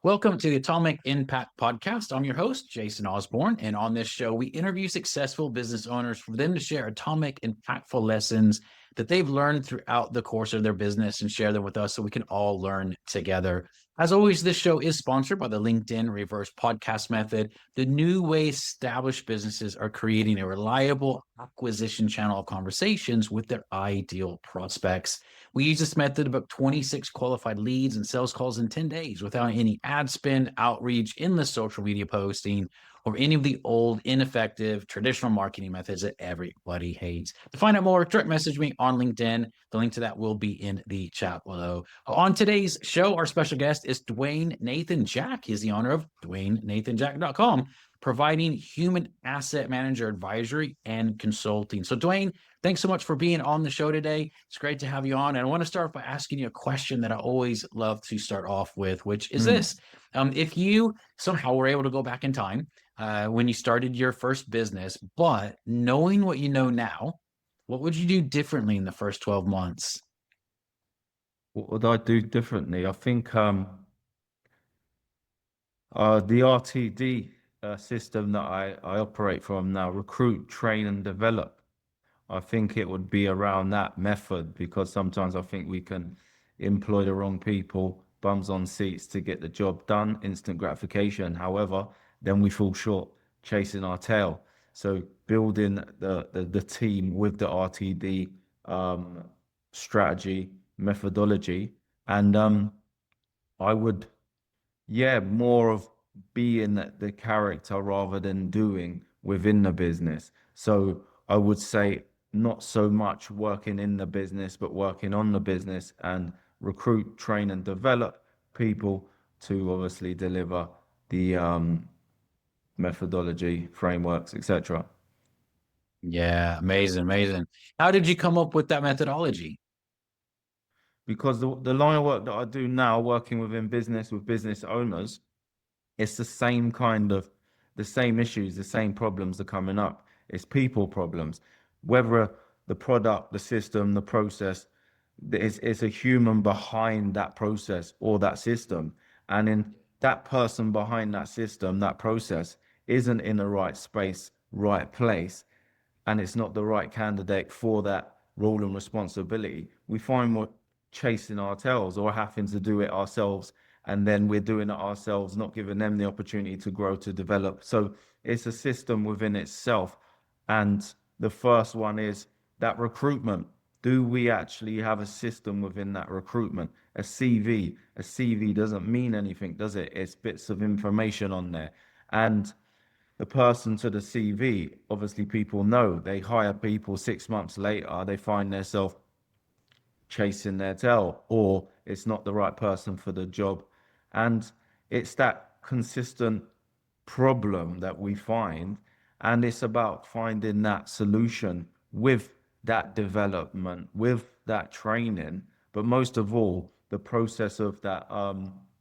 Welcome to the Atomic Impact Podcast. I'm your host, Jason Osborn. And on this show, we interview successful business owners for them to share atomic, impactful lessons that they've learned throughout the course of their business and share them with us so we can all learn together. As always, this show is sponsored by the LinkedIn Reverse Podcast Method, the new way established businesses are creating a reliable acquisition channel of conversations with their ideal prospects. We use this method to book 26 qualified leads and sales calls in 10 days without any ad spend, outreach, endless social media posting, or any of the old, ineffective, traditional marketing methods that everybody hates. To find out more, direct message me on LinkedIn. The link to that will be in the chat below. On today's show, our special guest is Dwayne Nathan Jack. He's the owner of DwayneNathanJack.com, providing human asset manager advisory and consulting. So, Dwayne, thanks so much for being on the show today. It's great to have you on. And I want to start by asking you a question that I always love to start off with, which is this. If you somehow were able to go back in time when you started your first business, but knowing what you know now, what would you do differently in the first 12 months? What would I do differently? I think the RTD system that I operate from now, recruit, train, and develop. I think it would be around that method because sometimes I think we can employ the wrong people, bums on seats to get the job done, instant gratification. However, then we fall short chasing our tail. So building the team with the RTD strategy, methodology, and I would, yeah, more of being the character rather than doing within the business. So I would say not so much working in the business, but working on the business and recruit, train, and develop people to obviously deliver the methodology, frameworks, etc. Yeah, amazing, amazing. How did you come up with that methodology? Because the line of work that I do now, working within business with business owners, it's the same kind of the same issues, the same problems are coming up. It's people problems. Whether the product, the system, the process, it's a human behind that process or that system. And in that person behind that system, that process isn't in the right space, right place, and it's not the right candidate for that role and responsibility, we find we're chasing our tails or having to do it ourselves. And then we're doing it ourselves, not giving them the opportunity to grow, to develop. So it's a system within itself. And the first one is that recruitment. Do we actually have a system within that recruitment? A CV. A CV doesn't mean anything, does it? It's bits of information on there. And the person to the CV, obviously people know they hire people 6 months later, they find themselves chasing their tail, or it's not the right person for the job. And it's that consistent problem that we find. And it's about finding that solution with that development, with that training, but most of all, the process of that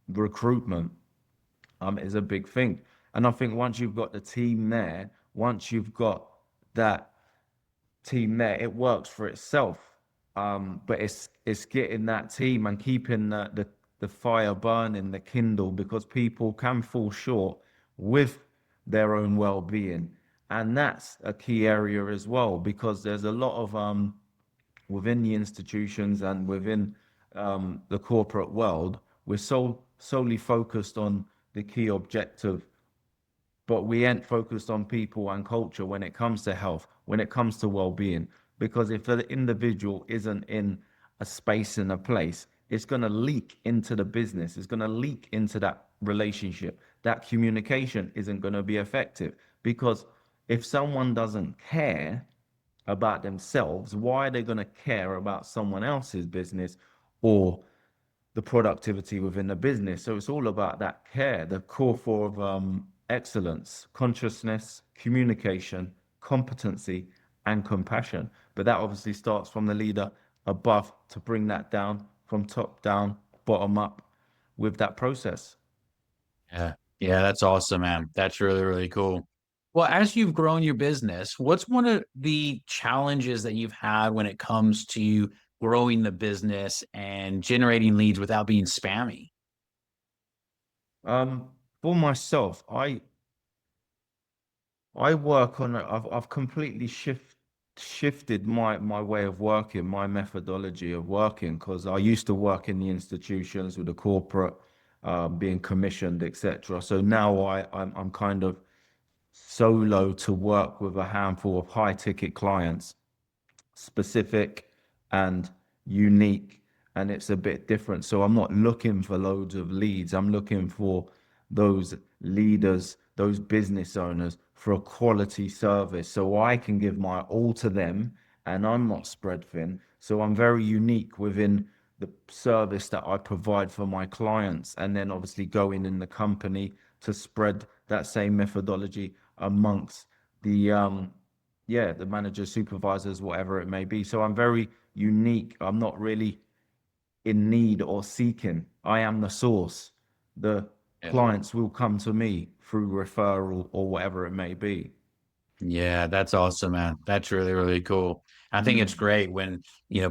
recruitment is a big thing. And I think once you've got the team there, once you've got that team there, it works for itself. But it's getting that team and keeping the fire burning, the kindle, because people can fall short with their own well-being. And that's a key area as well, because there's a lot of within the institutions and within the corporate world, we're solely focused on the key objective, but we ain't focused on people and culture when it comes to health, when it comes to well-being. Because if the individual isn't in a space and a place, it's going to leak into the business. It's going to leak into that relationship. That communication isn't going to be effective because if someone doesn't care about themselves, why are they going to care about someone else's business or the productivity within the business? So it's all about that care, the core four of excellence, consciousness, communication, competency, and compassion. But that obviously starts from the leader above to bring that down from top down, bottom up with that process. Yeah. Yeah, that's awesome, man. That's really, really cool. Well, as you've grown your business, what's one of the challenges that you've had when it comes to growing the business and generating leads without being spammy? Um, for myself, I work on it. I've completely shifted my way of working, my methodology of working, because I used to work in the institutions with the corporate, being commissioned, etc. So now I'm kind of solo to work with a handful of high ticket clients, specific and unique, and it's a bit different. So I'm not looking for loads of leads. I'm looking for those leaders, those business owners for a quality service so I can give my all to them and I'm not spread thin. So I'm very unique within the service that I provide for my clients, and then obviously going in the company to spread that same methodology amongst the yeah, the managers, supervisors, whatever it may be. So I'm very unique. I'm not really in need or seeking. I am the source. The clients will come to me through referral or whatever it may be. Yeah, that's awesome, man. That's really, really cool. I think it's Mm, great when,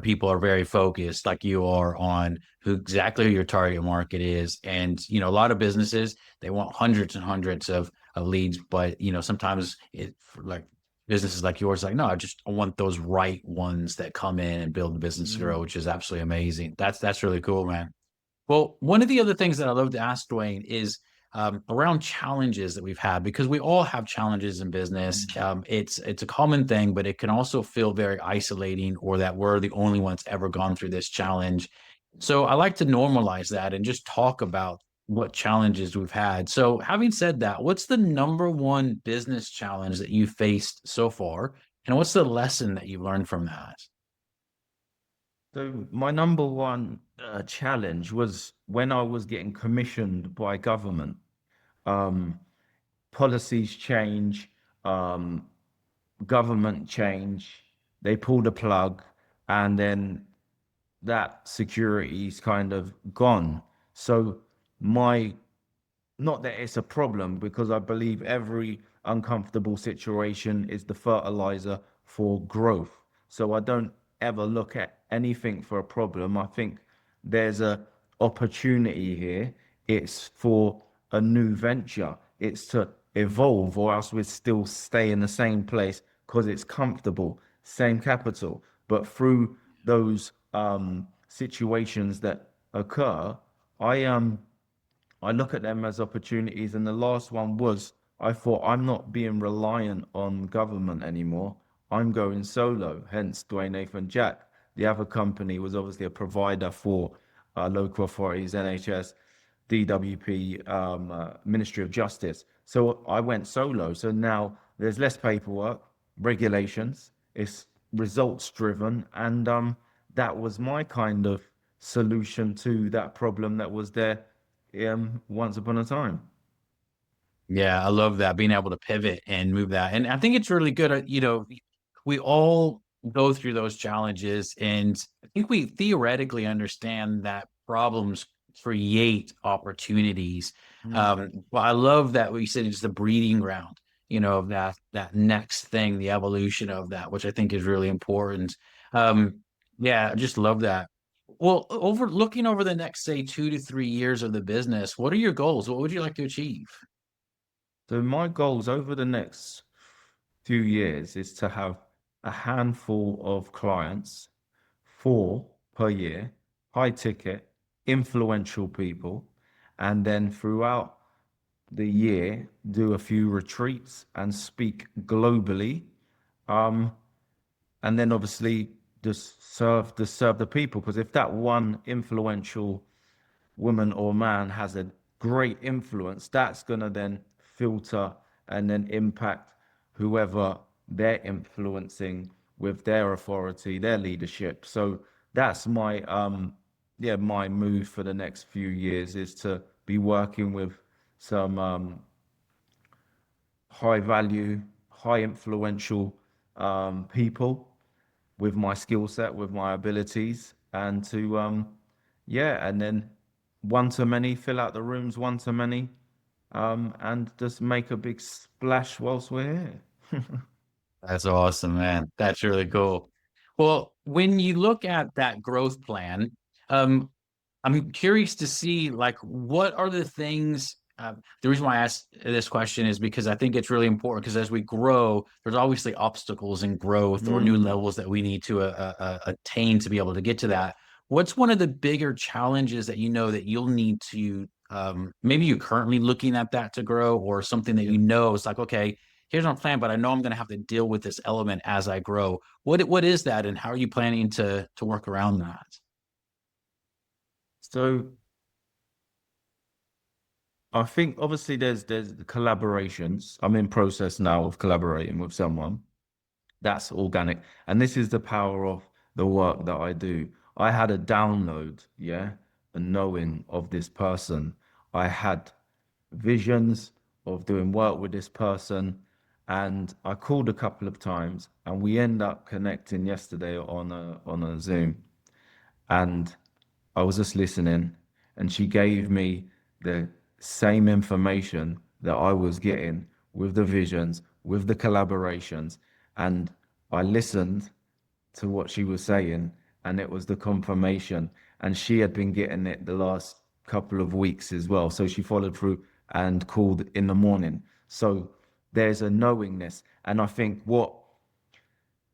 people are very focused like you are on who exactly who your target market is. And, a lot of businesses, they want hundreds and hundreds of leads, but, sometimes it for like businesses like yours, like, no, I want those right ones that come in and build the business grow, mm, which is absolutely amazing. That's really cool, man. Well, one of the other things that I love to ask Dwayne is around challenges that we've had because we all have challenges in business. mm. It's a common thing, but it can also feel very isolating, or that we're the only ones ever gone through this challenge. So I like to normalize that and just talk about what challenges we've had. So, having said that, what's the number one business challenge that you faced so far, and what's the lesson that you learned from that? So my number one challenge was when I was getting commissioned by government. Um, Policies change, um, government change, they pull the plug, and then that security's kind of gone. So my not that it's a problem, because I believe every uncomfortable situation is the fertilizer for growth. So I don't ever look at anything for a problem. I think there's a opportunity here. It's for a new venture. It's to evolve, or else we'd still stay in the same place because it's comfortable, same capital. But through those situations that occur, I I look at them as opportunities. And the last one was, I thought, I'm not being reliant on government anymore. I'm going solo, hence Dwayne Nathan Jack. The other company was obviously a provider for local authorities, NHS, DWP, Ministry of Justice. So I went solo. So now there's less paperwork, regulations, it's results driven. And that was my kind of solution to that problem that was there once upon a time. Yeah, I love that being able to pivot and move that. And I think it's really good. We all go through those challenges, and I think we theoretically understand that problems create opportunities. Mm. But I love that we said it's the breeding ground, of that next thing, the evolution of that, which I think is really important. Um, yeah, I just love that. Well, looking over the next, say, 2 to 3 years of the business, what are your goals? What would you like to achieve? So my goals over the next few years is to have a handful of clients, 4 per year, high ticket, influential people, and then throughout the year do a few retreats and speak globally. Um, and then obviously just serve the people, because if that one influential woman or man has a great influence, that's going to then filter and then impact whoever they're influencing with their authority, their leadership. So that's my yeah, my move for the next few years is to be working with some high value, high influential people with my skill set, with my abilities, and to yeah, and then one to many, fill out the rooms one to many, and just make a big splash whilst we're here. That's awesome, man. That's really cool. Well, when you look at that growth plan, um, I'm curious to see like what are the things The reason why I asked this question is because I think it's really important because as we grow, there's obviously obstacles in growth or new Mm. levels that we need to attain to be able to get to that. What's one of the bigger challenges that you know that you'll need to maybe you're currently looking at that to grow or something that Yeah. you know is like, okay, here's my plan, but I know I'm going to have to deal with this element as I grow. What is that and how are you planning to work around that? So I think obviously there's the collaborations. I'm in process now of collaborating with someone. That's organic. And this is the power of the work that I do. I had a download, yeah, a knowing of this person. I had visions of doing work with this person. And I called a couple of times and we end up connecting yesterday on a Zoom. And I was just listening, and she gave me the same information that I was getting with the visions, with the collaborations. And I listened to what she was saying, and it was the confirmation. And she had been getting it the last couple of weeks as well. So she followed through and called in the morning. So there's a knowingness. And I think what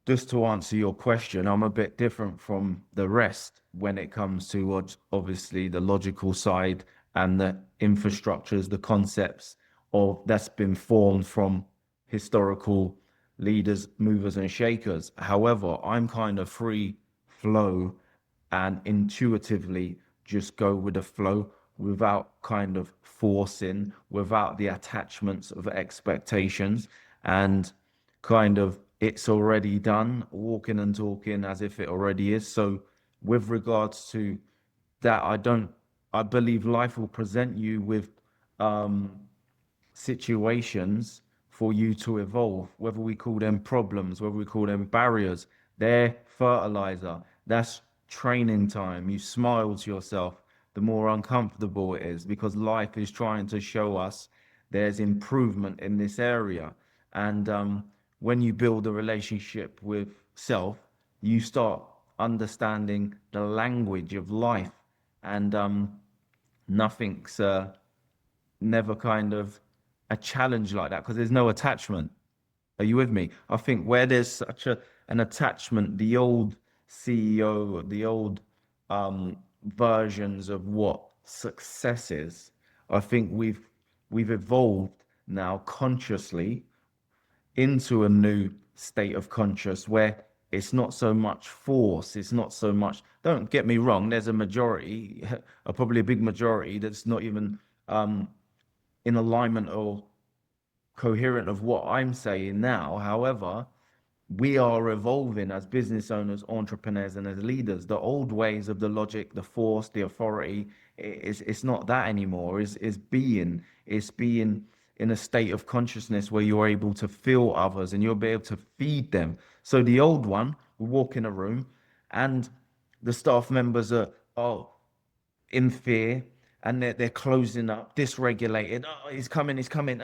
just to answer your question, I'm a bit different from the rest when it comes to obviously the logical side and the infrastructures, the concepts of that's been formed from historical leaders, movers, and shakers. However, I'm kind of free flow and intuitively just go with the flow without kind of forcing, without the attachments of expectations. And kind of it's already done, walking and talking as if it already is. So, with regards to that, I believe life will present you with um, situations for you to evolve, whether we call them problems, whether we call them barriers, they're fertilizer. That's training time. You smile to yourself, the more uncomfortable it is, because life is trying to show us there's improvement in this area. And when you build a relationship with self, you start understanding the language of life. And nothing's never kind of a challenge like that because there's no attachment. Are you with me? I think where there's such an attachment, the old CEO, the old versions of what success is, I think we've evolved now consciously into a new state of conscious where it's not so much force, it's not so much, don't get me wrong, there's a majority, probably a big majority that's not even in alignment or coherent of what I'm saying now. However, we are evolving as business owners, entrepreneurs, and as leaders. The old ways of the logic, the force, the authority, it's not that anymore. It's being in a state of consciousness where you're able to feel others and you'll be able to feed them. So the old one will walk in a room and the staff members are in fear and they're closing up, dysregulated. Oh, he's coming, he's coming.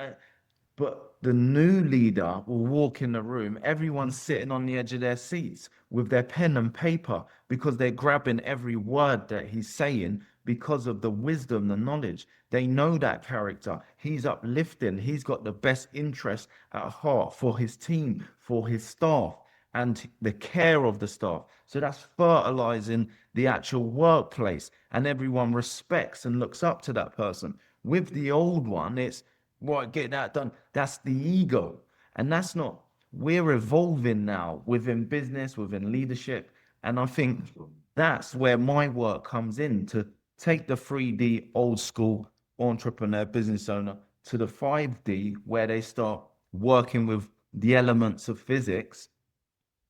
But the new leader will walk in the room, everyone's sitting on the edge of their seats with their pen and paper because they're grabbing every word that he's saying because of the wisdom, the knowledge. They know that character. He's uplifting, he's got the best interest at heart for his team, for his staff, and the care of the staff. So that's fertilizing the actual workplace, and everyone respects and looks up to that person. With the old one, it's right, get that done. That's the ego. And that's not, we're evolving now within business, within leadership. And I think that's where my work comes in to take the 3D old school entrepreneur business owner to the 5D where they start working with the elements of physics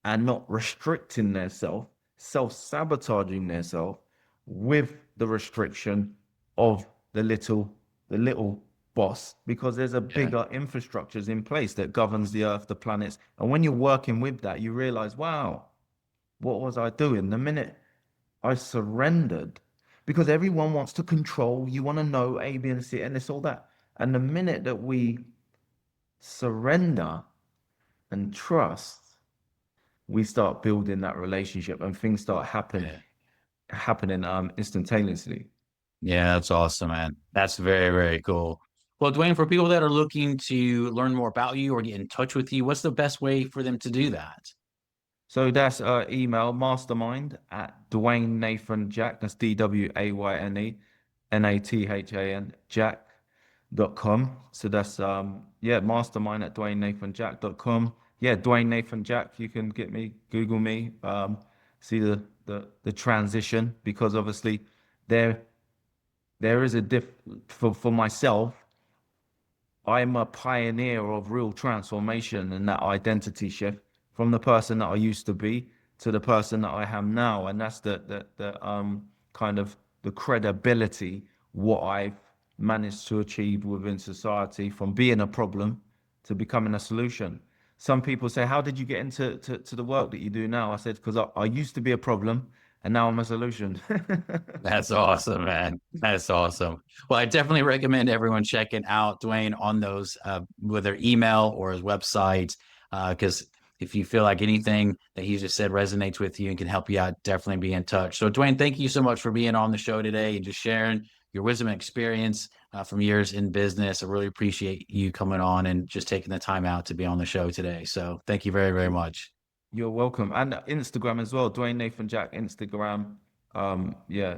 and not restricting themselves, self-sabotaging themselves with the restriction of the little boss, because there's a Yeah. bigger infrastructures in place that governs the earth, the planets. And when you're working with that, you realize, wow, what was I doing? The minute I surrendered, because everyone wants to control, you want to know A, B, and C, and it's all that. And the minute that we surrender and trust, we start building that relationship and things start Yeah. happening instantaneously. Yeah, that's awesome, man. That's very, very cool. Well, Dwayne, for people that are looking to learn more about you or get in touch with you, what's the best way for them to do that? So that's email mastermind at Dwayne Nathan Jack. That's DWAYNE NATHAN Jack.com. So that's yeah, mastermind at DwayneNathanJack.com. Yeah, Dwayne Nathan Jack. You can get me, Google me, see the transition, because obviously there there is a diff for myself. I'm a pioneer of real transformation and that identity shift from the person that I used to be to the person that I am now. And that's the kind of the credibility, what I've managed to achieve within society, from being a problem to becoming a solution. Some people say, how did you get into to the work that you do now? I said, because I used to be a problem and now I'm a solution. That's awesome, man. That's awesome. Well, I definitely recommend everyone checking out Dwayne on those, whether email or his website, because if you feel like anything that he just said resonates with you and can help you out, definitely be in touch. So, Dwayne, thank you so much for being on the show today and just sharing your wisdom and experience from years in business. I really appreciate you coming on and just taking the time out to be on the show today. So, thank you very, very much. You're welcome. And Instagram as well, Dwayne Nathan Jack, Instagram. Yeah.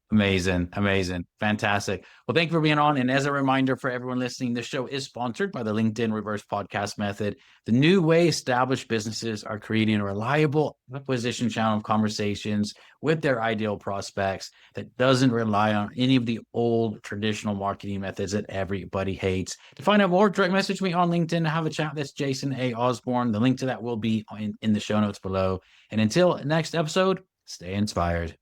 Amazing, amazing, fantastic. Well, thank you for being on. And as a reminder for everyone listening, this show is sponsored by the LinkedIn Reverse Podcast Method, the new way established businesses are creating a reliable acquisition channel of conversations with their ideal prospects that doesn't rely on any of the old traditional marketing methods that everybody hates. To find out more, direct message me on LinkedIn to have a chat. That's Jason A. Osborn. The link to that will be in the show notes below. And until next episode, stay inspired.